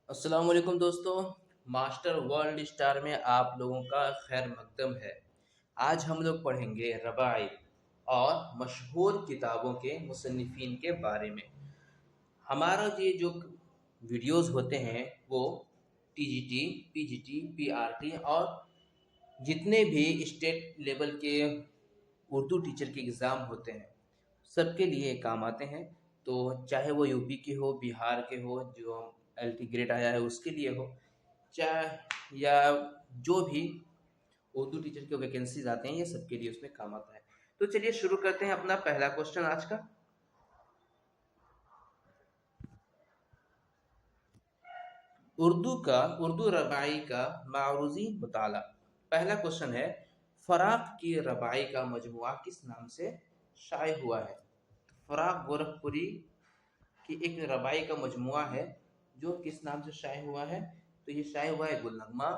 अस्सलाम वालेकुम दोस्तों। मास्टर वर्ल्ड स्टार में आप लोगों का खैर मकदम है। आज हम लोग पढ़ेंगे रबाई और मशहूर किताबों के मुसन्निफिन के बारे में। हमारा ये जो वीडियोस होते हैं वो टीजीटी, पीजीटी, पीआरटी और जितने भी स्टेट लेवल के उर्दू टीचर के एग्ज़ाम होते हैं सबके लिए काम आते हैं। तो चाहे वो यूपी के हो, बिहार के हो, जो एलटी ग्रेड आया है उसके लिए हो, चाहे या जो भी उर्दू टीचर के वैकेंसीज आते हैं, ये सबके लिए उसमें काम आता है। तो चलिए शुरू करते हैं अपना पहला क्वेश्चन आज का। उर्दू रबाई का मारूजी मुताला। पहला क्वेश्चन है, फराक की रबाई का मजमुआ किस नाम से शाये हुआ है? फराक गोरखपुरी की एक रबाई का मजमुआ है जो किस नाम से शाये हुआ है? तो ये शाये हुआ है गुलनगमा,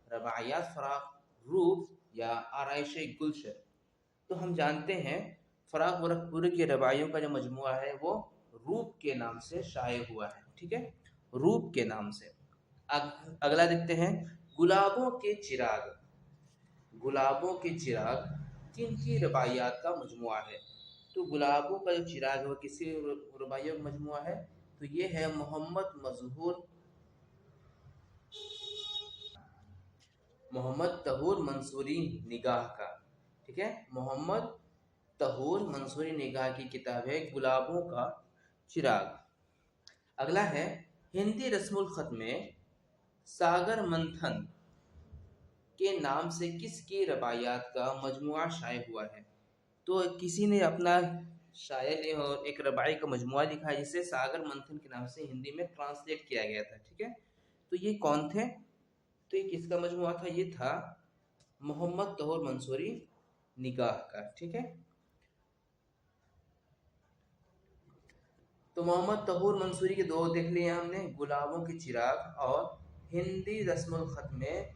रबायात फराक, रूप या आराइश गुलशन। तो हम जानते हैं फराक गोरखपुरी की रबाइयों का जो मजमुआ है वो रूप के नाम से शाये हुआ है। ठीक है, रूप के नाम से। अगला देखते हैं, गुलाबों के चिराग। गुलाबों के चिराग किन की रबाइयात का मजमुआ है? तो गुलाबों का जो चिराग है वो किसी रबाइयों का मजमुआ है? तो ये है मोहम्मद तहूर मंसूरी निगाह का। ठीक है, मोहम्मद तहूर मंसूरी निगाह की किताब है गुलाबों का चिराग। अगला है, हिंदी रस्मुल खत में सागर मंथन के नाम से किसकी रबायात का मजमुआ शाये हुआ है? तो किसी ने अपना शायर और एक रबाई का मजमुआ लिखा है जिसे सागर मंथन के नाम से हिंदी में ट्रांसलेट किया गया था। ठीक है, तो ये कौन थे? तो ये किसका मजमुआ था? ये था मोहम्मद तहूर मंसूरी निगाह का। ठीक है, तो मोहम्मद तहूर मंसूरी के दो देख लिए हमने, गुलाबों के चिराग और हिंदी रस्मुल खत में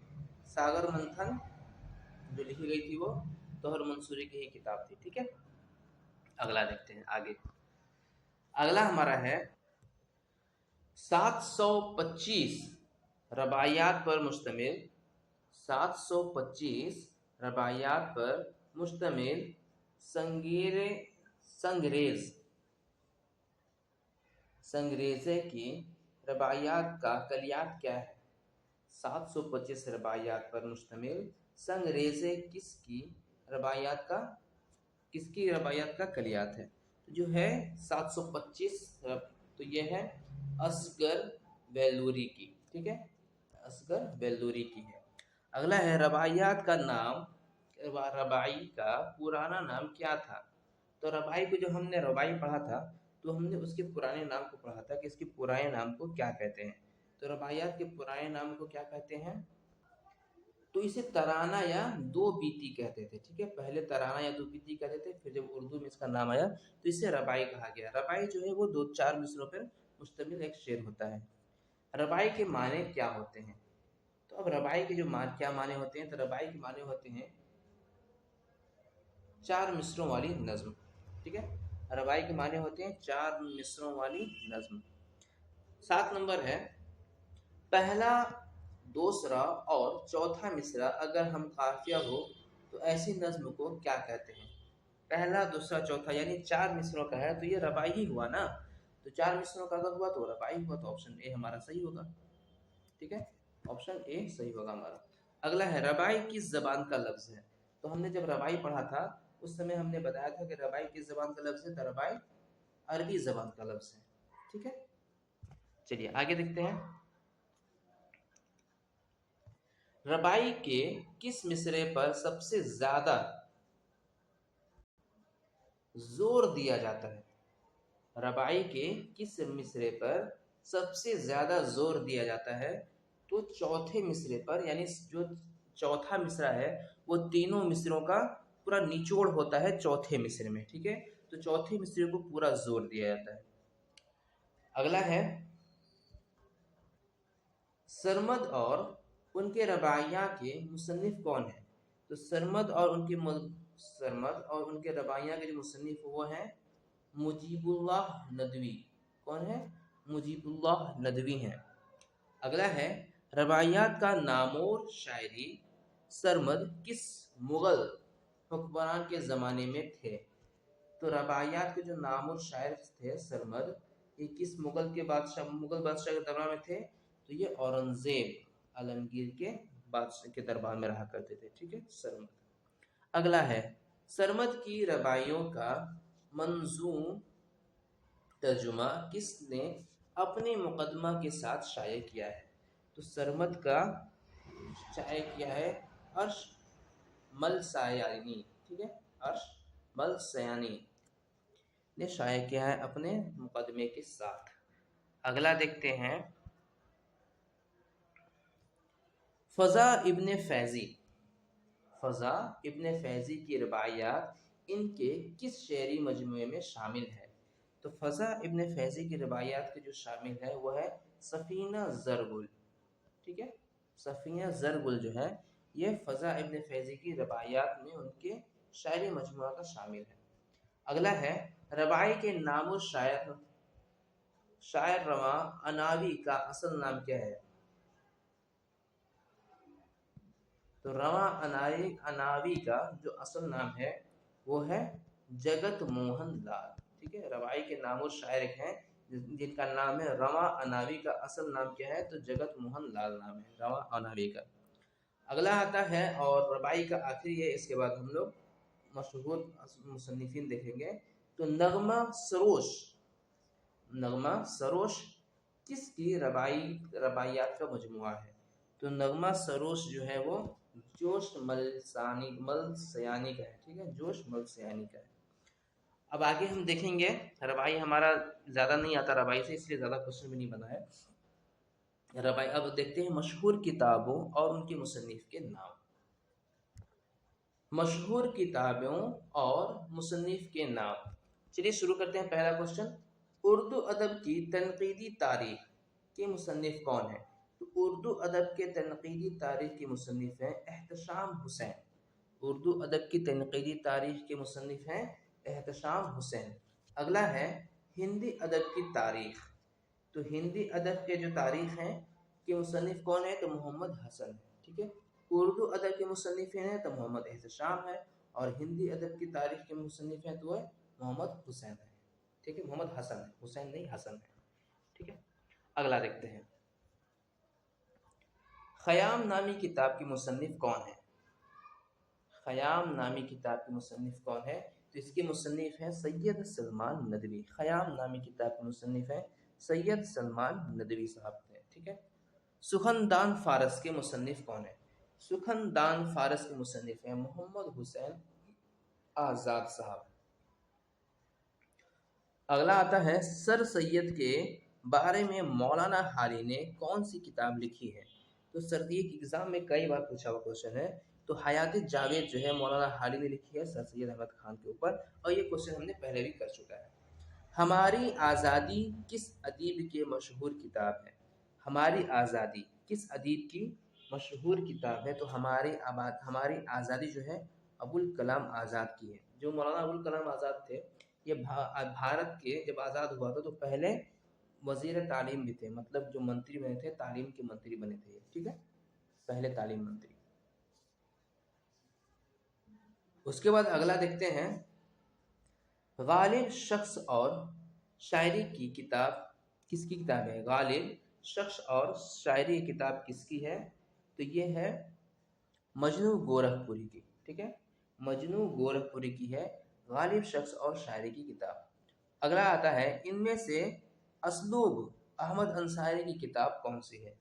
सागर मंथन जो लिखी गई थी वो तहूर मंसूरी की ही किताब थी। ठीक है, अगला देखते हैं आगे। अगला हमारा है 725 रबायात पर मुश्तमिल, 725 रबायात पर मुश्तमिल संगीरे संग्रेज संग्रेज़े की रबायात का कलियात क्या है? 725 रबायात पर मुश्तमिल संग्रेज़े किसकी रबायात का कलियात है? तो जो है 725, तो ये है असगर वेलूरी की। ठीक है, असगर वेलूरी की है। अगला है, रबाई का पुराना नाम क्या था? तो रबाई को जब हमने रबाई पढ़ा था तो हमने उसके पुराने नाम को पढ़ा था कि इसके पुराने नाम को क्या कहते हैं। तो रबायात के पुराने नाम को क्या कहते हैं? तो इसे तराना या दो बीती कहते थे। ठीक है, पहले तराना या दो बीती कहते थे, फिर जब उर्दू में इसका नाम आया तो इसे रबाई कहा गया। रबाई जो है वो दो चार मिसरों पर मुश्तमिल एक शेर होता है। रबाई के माने क्या होते हैं? तो अब रबाई के जो क्या माने होते हैं? तो रबाई के माने होते हैं चार मिसरों वाली नज्म। ठीक है, रबाई के माने होते हैं चार मिसरों वाली नज्म। 7 नंबर है, पहला, दूसरा और चौथा मिसरा अगर हम काफिया हो तो ऐसी नज्म को क्या कहते हैं? पहला, दूसरा, चौथा यानी चार मिसरों का है तो ये रबाई ही हुआ ना। तो चार मिसरों का अगर हुआ तो रबाई हुआ, तो ऑप्शन ए हमारा सही होगा। ठीक है, ऑप्शन ए सही होगा हमारा। अगला है, रबाई किस जबान का लफ्ज है? तो हमने जब रबाई पढ़ा था उस समय हमने बताया था कि रबाई किस जबान का लफ्ज है? तो रबाई अरबी जबान का लफ्ज है। ठीक है, चलिए आगे देखते हैं। रबाई के किस मिसरे पर सबसे ज्यादा जोर दिया जाता है? रबाई के किस मिसरे पर सबसे ज्यादा जोर दिया जाता है? तो चौथे मिसरे पर, यानी जो चौथा मिसरा है वो तीनों मिसरों का पूरा निचोड़ होता है चौथे मिसरे में। ठीक है, तो चौथे मिसरे को पूरा जोर दिया जाता है। अगला है, सरमद और उनके रबाइयाँ के मुसन्निफ कौन है? तो सरमद और उनके रबाइयाँ के जो मुसन्निफ वो हैं मुजीबुल्लाह नदवी। कौन है? मुजीबुल्लाह नदवी हैं। अगला है रबाइयात का नामोर शायरी सरमद किस मुगल हुक्मरान के ज़माने में थे। तो रबाइयात के जो नामोर शायर थे सरमद, ये किस मुगल बादशाह के दरबार में थे। तो ये औरंगजेब आलमगीर के बादशाह के दरबार में रहा करते थे। ठीक है, सरमद। अगला है सरमद की रबाइयों का मंजूम तर्जुमा किसने अपने मुकदमा के साथ शाये किया है। तो सरमद का शाये किया है अर्श मलसायानी। ठीक है, अर्श मलसायानी ने शाये किया है अपने मुकदमे के साथ। अगला देखते हैं फ़ज़ा इब्ने फैज़ी। फ़ज़ा इब्ने फैज़ी की रबाइयात इनके किस शेरी मजमूए में शामिल है। तो फ़ज़ा इब्ने फैज़ी की रबाइयात के जो शामिल है वो है सफ़ीना ज़रगुल। ठीक है, सफ़ीना ज़रगुल जो है ये फ़ज़ा इब्ने फैज़ी की रबाइयात में उनके शायरी मजमुआ का शामिल है। अगला है रबाई के नामो शायर रवा अनावी का असल नाम क्या है। तो रवा अनावी का जो असल नाम है वो है जगत मोहन लाल। ठीक है, रवाई के नामो शायर हैं जिनका नाम है रवा अनावी का असल नाम क्या है। तो जगत मोहन लाल नाम है रवा अनावी का। अगला आता है और रबाई का आखिरी है, इसके बाद हम लोग मशहूर मुसन्निफिन देखेंगे। तो नगमा सरोश किसकी रबाइयात का मजमुआ है। तो नगमा सरोश जो है वो जोश मलसयानी का है। ठीक है, जोश मलसयानी का है। अब आगे हम देखेंगे, रबाई हमारा ज़्यादा नहीं आता रबाई से, इसलिए ज़्यादा क्वेश्चन भी नहीं बना है रबाई। अब देखते हैं मशहूर किताबों और उनके मुसन्निफ के नाम। मशहूर किताबों और मुसन्निफ के नाम। चलिए शुरू करते हैं। पहला क्वेश्चन, उर्दू अदब की तनकीदी तारीख के मुसन्निफ कौन है। तो उर्दू अदब के तनकीदी तारीख के मुसन्निफ हैं एहतशाम हुसैन। उर्दू अदब की तनकीदी तारीख के मुसन्निफ हैं एहतशाम हुसैन। अगला है हिंदी अदब की तारीख। तो हिंदी अदब के जो तारीख हैं के मुसन्निफ कौन है। तो मोहम्मद हसन है। ठीक है, उर्दू अदब के मुसन्निफ हैं तो मोहम्मद एहतशाम है, और हिंदी अदब की तारीख के मुसन्निफ हैं तो वह मोहम्मद हुसैन है। ठीक है, मोहम्मद हसन है, हुसैन नहीं हसन है। ठीक है, अगला देखते हैं ख़याम नामी किताब की मुसन्निफ कौन है। ख़याम नामी किताब की मुसन्निफ कौन है। तो इसके मुसन्निफ हैं सैयद सलमान नदवी। ख़याम नामी किताब के मुसन्निफ हैं सैयद सलमान नदवी साहब थे। ठीक है, सुखनदान फारस के मुसन्निफ कौन है। सुखनदान फारस के मुसन्निफ हैं मोहम्मद हुसैन आज़ाद साहब। अगला आता है सर सैयद के बारे में मौलाना हाली ने कौन सी किताब लिखी है। तो सर्दी के एग्ज़ाम में कई बार पूछा हुआ क्वेश्चन है। तो हयात जावेद जो है मौलाना हाली ने लिखी है सर सैयद अहमद खान के ऊपर, और ये क्वेश्चन हमने पहले भी कर चुका है। हमारी आज़ादी किस अदीब की मशहूर किताब है। हमारी आज़ादी किस अदीब की मशहूर किताब है। तो हमारी आज़ादी जो है अबुल कलाम आज़ाद की है। जो मौलाना अबुल कलाम आज़ाद थे ये भारत के जब आज़ाद हुआ था तो पहले वज़ीर तालीम भी थे, मतलब जो मंत्री बने थे तालीम के मंत्री बने थे ये। ठीक है, पहले तालीम मंत्री। उसके बाद अगला देखते हैं गालिब शख्स और शायरी की किताब किसकी किताब है। गालिब शख्स और शायरी की किताब किसकी है। तो ये है मजनू गोरखपुरी की। ठीक है, मजनू गोरखपुरी की है गालिब शख्स और शायरी की किताब। अगला आता है इनमें से असलूब अहमद अंसारी की किताब कौन सी है।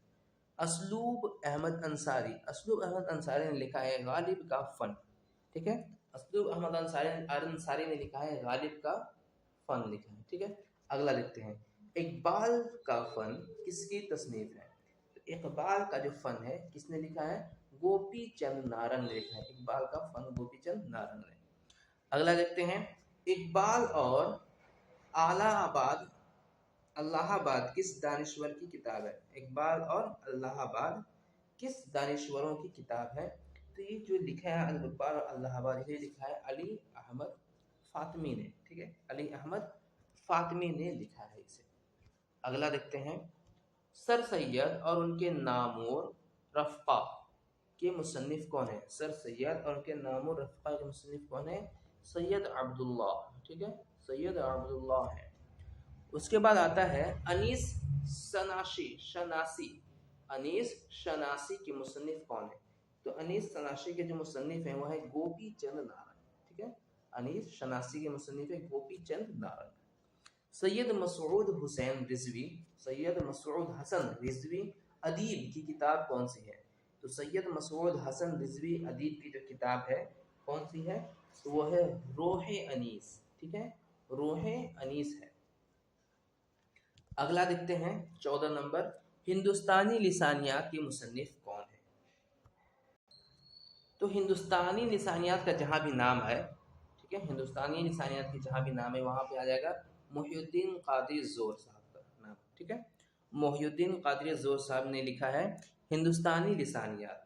असलूब अहमद अंसारी ने लिखा है गालिब का फ़न। ठीक है, असलूब अहमद अंसारी ने लिखा है गालिब का फ़न लिखा है। ठीक है, अगला लिखते हैं इकबाल का फ़न किसकी तसनीफ है। तो इकबाल का जो फ़न है किसने लिखा है। गोपी चंद नारंग ने लिखा है। इकबाल का फ़न गोपी चंद नारंग ने। अगला देखते हैं इकबाल और आलाहाबाद अल्लाहाबाद किस दानिश्वर की किताब है। इकबाल और अल्लाहाबाद किस दानिश्वरों की किताब है। तो ये जो लिखा है इकबाल और अल्लाहाबाद ये लिखा है अली अहमद फातमी ने। ठीक है, अली अहमद फातमी ने लिखा है इसे। अगला देखते हैं सर सैयद और उनके नामोर रफ़्क़ा के मुसन्निफ़ कौन है? सर सैयद और उनके नामोर रफ़्क़ा के मुसन्निफ़ कौन है? सैयद अब्दुल्ला, ठीक है, सैयद अब्दुल्ला है। उसके बाद आता है अनीस शनासी। अनीस शनासी के मुसन्निफ़ कौन है? तो अनीस शनासी के जो मुसन्निफ़ हैं वो है गोपी चंद नारंग, ठीक है। अनीस शनासी के मुसन्निफ़ है गोपी चंद नारंग। सैयद मसूद हुसैन रिजवी, सैयद मसूद हसन रिजवी अदीब की किताब कौन सी है? तो सैयद मसूद हसन रिजवी अदीब की जो किताब है कौन सी है? तो वो है रोहे अनीस, ठीक है, रोहे अनीस है। अगला देखते हैं 14 नंबर, हिंदुस्तानी लिसानियात के मुसन्निफ कौन है? तो हिंदुस्तानी लिसानियात का जहाँ भी नाम है, ठीक है, हिंदुस्तानी लिसानियात की जहाँ भी नाम है वहाँ पे आ जाएगा मोहिउद्दीन कादरी ज़ोर साहब का नाम, ठीक है। मोहिउद्दीन कादरी ज़ोर साहब ने लिखा है हिंदुस्तानी लिसानियात।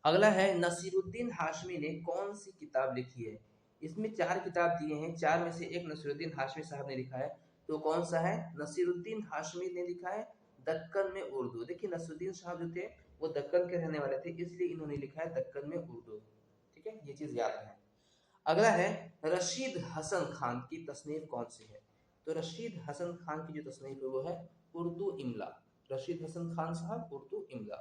अगला है नसीरुद्दीन हाशमी ने कौन सी किताब लिखी है? इसमें 4 किताब दिए हैं, 4 में से एक नसीरुद्दीन हाशमी साहब ने लिखा है, तो कौन सा है? नसीरुद्दीन हाशमी ने लिखा है दक्कन में उर्दू। देखिए नसीरुद्दीन साहब जो थे वो दक्कन के रहने वाले थे, इसलिए इन्होंने लिखा है दक्कन में उर्दू, ठीक है, ये चीज़ याद है। अगला है रशीद हसन खान की तसनीफ कौन सी है? तो रशीद हसन खान की जो तसनीफ है वो है उर्दू इमला। रशीद हसन खान साहब उर्दू इमला।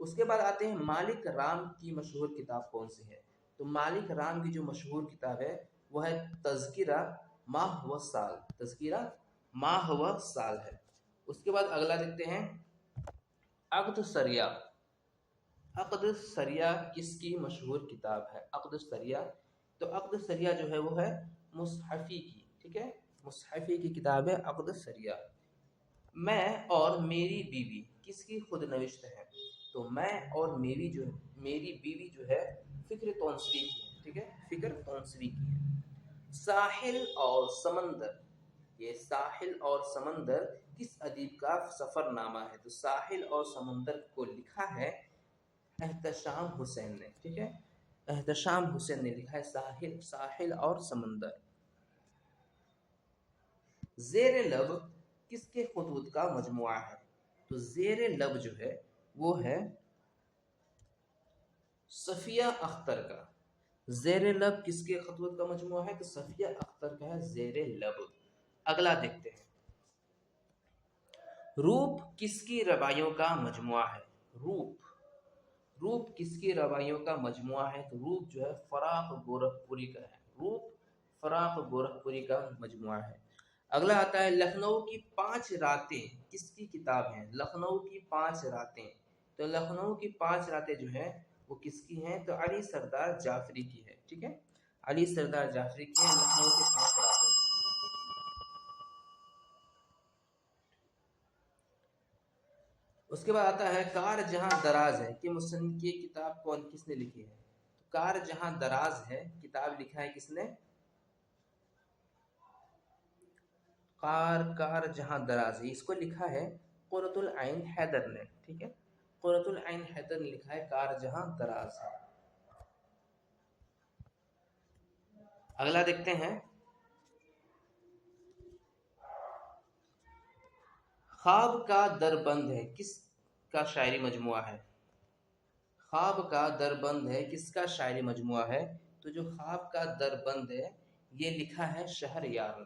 उसके बाद आते हैं मालिक राम की मशहूर किताब कौन सी है? तो मालिक राम की जो मशहूर किताब है वो है तज़किरा माह व साल, तज़किरा माह व साल है। उसके बाद अगला देखते हैं अक़्द सरिया। अक़्द सरिया किसकी मशहूर किताब है? अक़्द सरिया, तो अक़्द सरिया जो है वो है मुसहफ़ी की, ठीक है, मुसहफ़ी की किताब है अक़्द सरिया। मैं और मेरी बीवी किसकी खुद नविश्त है? तो मैं और मेरी बीवी जो है फ़िक्र तौंसवी की है, ठीक है, फ़िक्र तौंसवी की है। साहिल और समंदर, ये साहिल और समंदर किस अदीब का सफ़रनामा है? तो साहिल और समंदर को लिखा है एहतशाम हुसैन ने, ठीक है, एहतशाम हुसैन ने लिखा है साहिल और समंदर। ज़ेर लब किसके खुतूत का मजमुआ है? तो ज़ेर लब जो है वो है सफ़िया अख्तर का। ज़ेर लब किसके खतूत का मजमुआ है? तो सफ़िया अख्तर का है ज़ेर लब। अगला देखते हैं रूप किसकी रवायों का मजमुआ है? रूप किसकी रवायों का मजमुआ है? तो रूप जो है फराख गोरखपुरी का है। रूप फराख गोरखपुरी का मजमुआ है। अगला आता है लखनऊ की 5 रातें किसकी किताब हैं? लखनऊ की 5 रातें, तो लखनऊ की 5 रातें जो है वो किसकी हैं? तो अली सरदार जाफरी की है, ठीक है, अली सरदार जाफरी की है लखनऊ की 5 रातें। उसके बाद आता है कार जहां दराज है कि मुसन्निफ की किताब कौन किसने लिखी है? तो कार जहां दराज है किताब लिखा है किसने? कार जहां दराज है इसको लिखा है कुर्रतुल आइन हैदर ने, ठीक है, कुर्रतुल आइन हैदर ने लिखा है कार जहां दराज है। अगला देखते हैं ख्वाब का दरबंद है किसका शायरी मजमुआ है? ख्वाब का दरबंद है किसका शायरी मजमुआ है? तो जो ख्वाब का दरबंद है ये लिखा है शहरयार ने,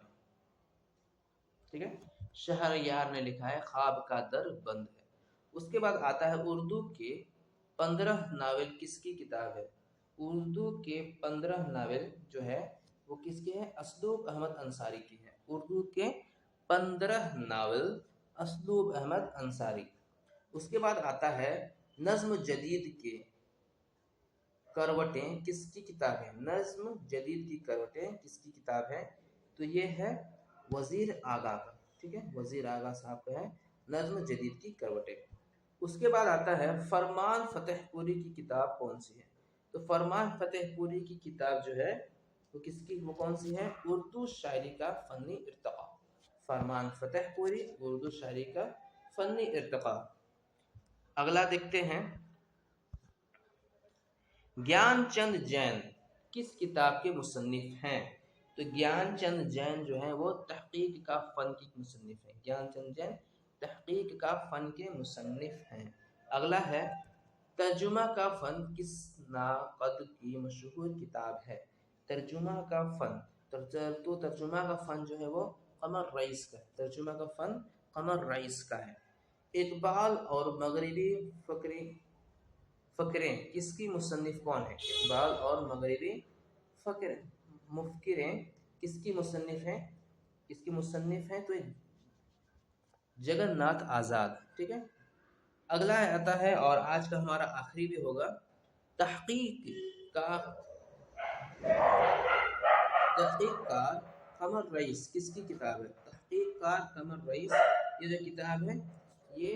ठीक है, शहरयार ने लिखा है ख्वाब का दरबंद है। उसके बाद आता है उर्दू के 15 नावल किसकी किताब है? उर्दू के 15 नावल जो है वो किसके हैं? असलूब अहमद अंसारी की है। उर्दू के 15 नावल असलूब अहमद अंसारी। उसके बाद आता है नज्म जदीद के करवटें किसकी किताब है? नज्म जदीद की करवटें किसकी किताब है? तो ये है वजीर आगा का, ठीक है, वजीर आगा साहब का है नज्म जदीद की करवटें। उसके बाद आता है फरमान फतेहपुरी की किताब कौन सी है? तो फरमान फतेहपुरी की किताब जो है वो किसकी, वो कौन सी है? उर्दू शायरी का फन्नी इर्तका। फरमान फतेहपुरी उर्दू शायरी का फन्नी इर्तका। अगला देखते हैं ज्ञानचंद जैन किस किताब के मुसन्निफ हैं? तो ज्ञानचंद जैन जो है वो तहकीक का फन की मुसन्निफ है। ज्ञानचंद जैन तहकीक का फ़न के मुसन्निफ़ हैं। अगला है तर्जुमा का फ़न किस नाक़द की मशहूर किताब है। तर्जुमा का फ़न तो तर्जुमा का फ़न जो है वो कमर रईस का है। तर्जुमा का फ़न कमर रईस का है। इकबाल और मगरिबी फ़करें किसकी मुसन्निफ़ कौन है। इकबाल और मगरिबी मुफ़क्किरें किसकी मुसन्निफ़ हैं, किसकी मुसन्निफ़ हैं, तो जगन्नाथ आज़ाद। ठीक है। अगला आता है और आज का हमारा आखिरी भी होगा, तहकीक का तहकीककार कमर रईस किसकी किताब है। तहकीककार कमर रईस, ये जो किताब है ये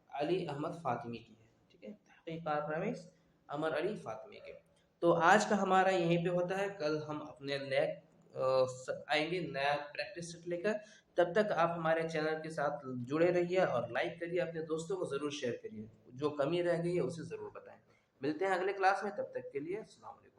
अली अहमद फ़ातिमी की है। ठीक है, तहकीककार रईस अमर अली फ़ातिमी के। तो आज का हमारा यहीं पे होता है। कल हम अपने नए आएंगे नया प्रैक्टिस सेट लेकर। तब तक आप हमारे चैनल के साथ जुड़े रहिए और लाइक करिए, अपने दोस्तों को ज़रूर शेयर करिए, जो कमी रह गई है उसे ज़रूर बताएं। मिलते हैं अगले क्लास में, तब तक के लिए अस्सलाम वालेकुम।